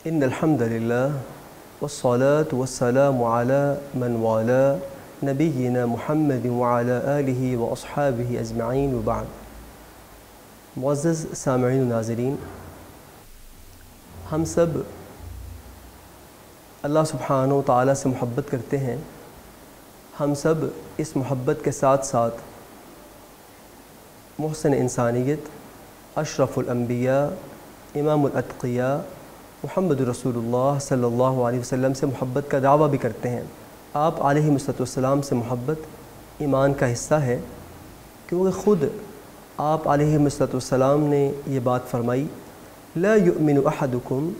ان الحمد للہ والصلاة والسلام علی من والا نبینا محمد وعلی آلہ واصحابہ اجمعین وبعد۔ معزز سامعین و ناظرین، ہم سب اللہ سبحانہ و تعالیٰ سے محبت کرتے ہیں۔ ہم سب اس محبت کے ساتھ ساتھ محسن انسانیت، اشرف الانبیاء، امام الاتقیاء محمد رسول اللہ صلی اللہ علیہ وسلم سے محبت کا دعویٰ بھی کرتے ہیں۔ آپ علیہ السلام سے محبت ایمان کا حصہ ہے، کیونکہ خود آپ علیہ السلام نے یہ بات فرمائی، لا یؤمن احدکم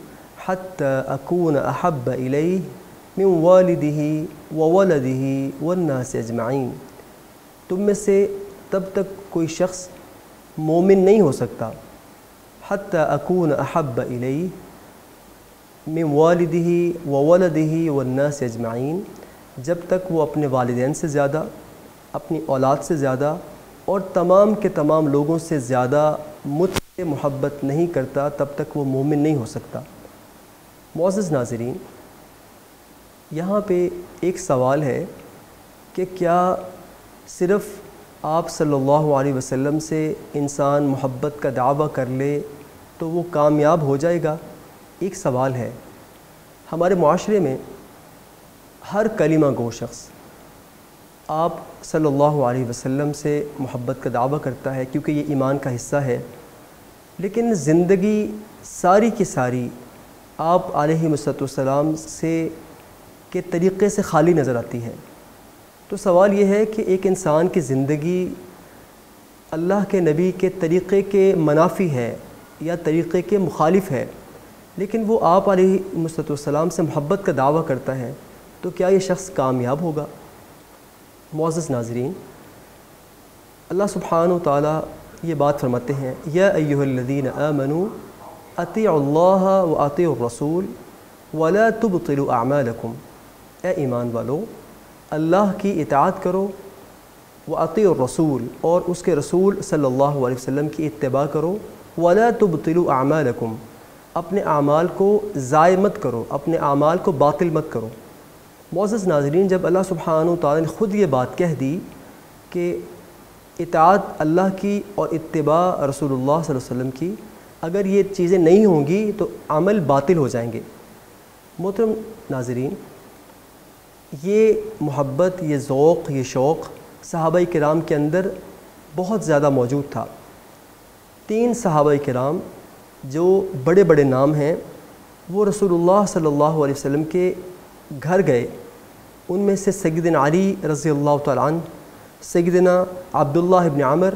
حتی اکون احب الیہ من والدہ وولدہ والناس اجمعین۔ تم میں سے تب تک کوئی شخص مومن نہیں ہو سکتا، حتی اکون احب الیہ من والدہ وولدہ والناس اجمعین، جب تک وہ اپنے والدین سے زیادہ، اپنی اولاد سے زیادہ اور تمام کے تمام لوگوں سے زیادہ مجھ سے محبت نہیں کرتا، تب تک وہ مومن نہیں ہو سکتا۔ معزز ناظرین، یہاں پہ ایک سوال ہے کہ کیا صرف آپ صلی اللہ علیہ وسلم سے انسان محبت کا دعویٰ کر لے تو وہ کامیاب ہو جائے گا؟ ایک سوال ہے۔ ہمارے معاشرے میں ہر کلمہ گو شخص آپ صلی اللہ علیہ وسلم سے محبت کا دعویٰ کرتا ہے، کیونکہ یہ ایمان کا حصہ ہے، لیکن زندگی ساری کی ساری آپ علیہ السلام سے کے طریقے سے خالی نظر آتی ہے۔ تو سوال یہ ہے کہ ایک انسان کی زندگی اللہ کے نبی کے طریقے کے منافی ہے یا طریقے کے مخالف ہے، لیکن وہ آپ علیہ السلام سے محبت کا دعویٰ کرتا ہے، تو کیا یہ شخص کامیاب ہوگا؟ معزز ناظرین، اللہ سبحانہ و تعالیٰ یہ بات فرماتے ہیں، یا ایھا الذین آمنوا اطیعوا اللہ واطیعوا الرسول ولا تبطلوا اعمالکم۔ اے ایمان والو، اللہ کی اطاعت کرو، واطیعوا الرسول، اور اس کے رسول صلی اللہ علیہ وسلم کی اتباع کرو، ولا تبطلوا اعمالکم، اپنے اعمال کو ضائع مت کرو، اپنے اعمال کو باطل مت کرو۔ معزز ناظرین، جب اللہ سبحانہ و تعالیٰ نے خود یہ بات کہہ دی کہ اطاعت اللہ کی اور اتباع رسول اللہ صلی اللہ علیہ وسلم کی، اگر یہ چیزیں نہیں ہوں گی تو عمل باطل ہو جائیں گے۔ محترم ناظرین، یہ محبت، یہ ذوق، یہ شوق صحابہ کرام کے اندر بہت زیادہ موجود تھا۔ 3 صحابہ کرام جو بڑے بڑے نام ہیں، وہ رسول اللہ صلی اللہ علیہ وسلم کے گھر گئے۔ ان میں سے سیدنا علی رضی اللہ تعالیٰ عنہ، سیدنا عبداللہ بن عمر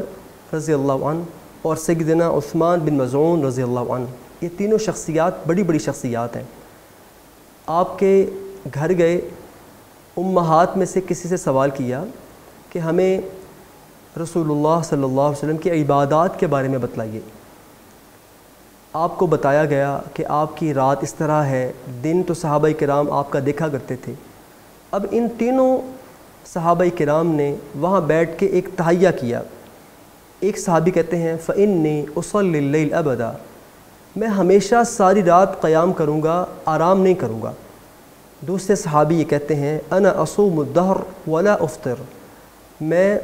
رضی اللہ عنہ، اور سیدنا عثمان بن مظعون رضی اللہ عنہ، یہ تینوں شخصیات بڑی بڑی شخصیات ہیں۔ آپ کے گھر گئے، امہات میں سے کسی سے سوال کیا کہ ہمیں رسول اللہ صلی اللہ علیہ وسلم کی عبادات کے بارے میں بتلائیے۔ آپ کو بتایا گیا کہ آپ کی رات اس طرح ہے، دن تو صحابہ کرام آپ کا دیکھا کرتے تھے۔ اب ان تینوں صحابہ کرام نے وہاں بیٹھ کے ایک تہیہ کیا۔ ایک صحابی کہتے ہیں فإنی اصلی اللیل ابدا، میں ہمیشہ ساری رات قیام کروں گا، آرام نہیں کروں گا۔ دوسرے صحابی یہ کہتے ہیں انا اصوم الدہر ولا افطر، میں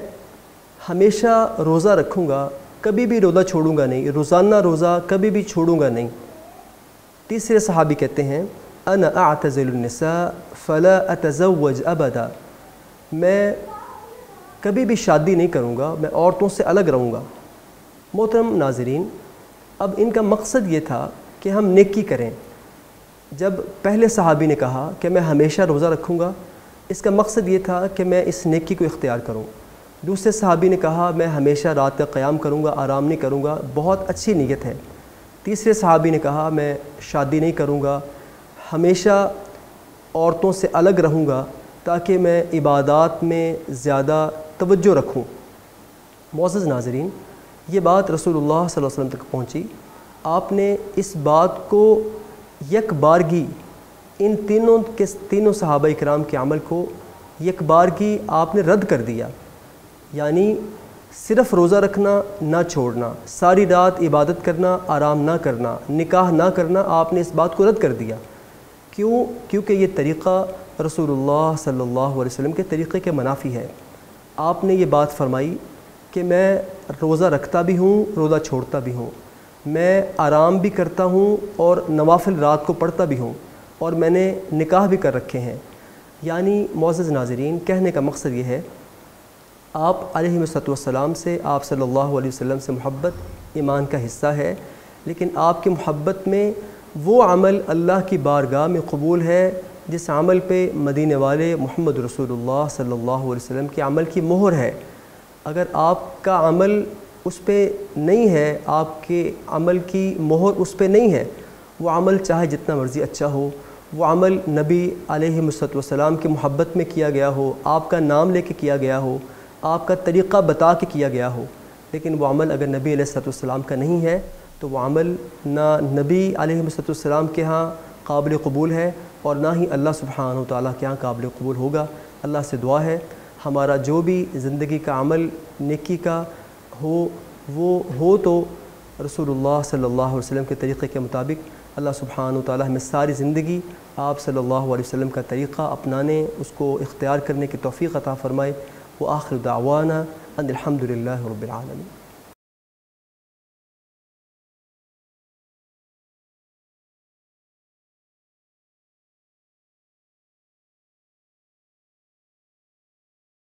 ہمیشہ روزہ رکھوں گا، کبھی بھی روزہ چھوڑوں گا نہیں، روزانہ روزہ کبھی بھی چھوڑوں گا نہیں۔ تیسرے صحابی کہتے ہیں انا اعتزل النساء فلا اتزوج ابدا، میں کبھی بھی شادی نہیں کروں گا، میں عورتوں سے الگ رہوں گا۔ محترم ناظرین، اب ان کا مقصد یہ تھا کہ ہم نیکی کریں۔ جب پہلے صحابی نے کہا کہ میں ہمیشہ روزہ رکھوں گا، اس کا مقصد یہ تھا کہ میں اس نیکی کو اختیار کروں۔ دوسرے صحابی نے کہا میں ہمیشہ رات کا قیام کروں گا، آرام نہیں کروں گا، بہت اچھی نیت ہے۔ تیسرے صحابی نے کہا میں شادی نہیں کروں گا، ہمیشہ عورتوں سے الگ رہوں گا تاکہ میں عبادات میں زیادہ توجہ رکھوں۔ معزز ناظرین، یہ بات رسول اللہ صلی اللہ علیہ وسلم تک پہنچی۔ آپ نے اس بات کو یک بارگی ان تینوں صحابہ کرام کے عمل کو یک بارگی آپ نے رد کر دیا، یعنی صرف روزہ رکھنا نہ چھوڑنا، ساری رات عبادت کرنا، آرام نہ کرنا، نکاح نہ کرنا، آپ نے اس بات کو رد کر دیا۔ کیونکہ یہ طریقہ رسول اللہ صلی اللہ علیہ وسلم کے طریقے کے منافی ہے۔ آپ نے یہ بات فرمائی کہ میں روزہ رکھتا بھی ہوں، روزہ چھوڑتا بھی ہوں، میں آرام بھی کرتا ہوں اور نوافل رات کو پڑھتا بھی ہوں، اور میں نے نکاح بھی کر رکھے ہیں۔ یعنی معزز ناظرین، کہنے کا مقصد یہ ہے، آپ علیہ السلام سے، آپ صلی اللہ علیہ وسلم سے محبت ایمان کا حصہ ہے، لیکن آپ کی محبت میں وہ عمل اللہ کی بارگاہ میں قبول ہے جس عمل پہ مدینے والے محمد رسول اللہ صلی اللہ علیہ وسلم کے عمل کی مہر ہے۔ اگر آپ کا عمل اس پہ نہیں ہے، آپ کے عمل کی مہر اس پہ نہیں ہے، وہ عمل چاہے جتنا مرضی اچھا ہو، وہ عمل نبی علیہ السلام کی محبت میں کیا گیا ہو، آپ کا نام لے کے کیا گیا ہو، آپ کا طریقہ بتا کے کیا گیا ہو، لیکن وہ عمل اگر نبی علیہ السلام کا نہیں ہے تو وہ عمل نہ نبی علیہ السلام کے ہاں قابل قبول ہے اور نہ ہی اللہ سبحانہ و تعالیٰ کے ہاں قابل قبول ہوگا۔ اللہ سے دعا ہے ہمارا جو بھی زندگی کا عمل نیکی کا ہو تو رسول اللہ صلی اللہ علیہ وسلم کے طریقے کے مطابق۔ اللہ سبحانہ و تعالیٰ ہمیں ساری زندگی آپ صلی اللہ علیہ وسلم کا طریقہ اپنانے، اس کو اختیار کرنے کی توفیق عطا فرمائے۔ وآخر دعوانا ان الحمد للہ رب العالمین۔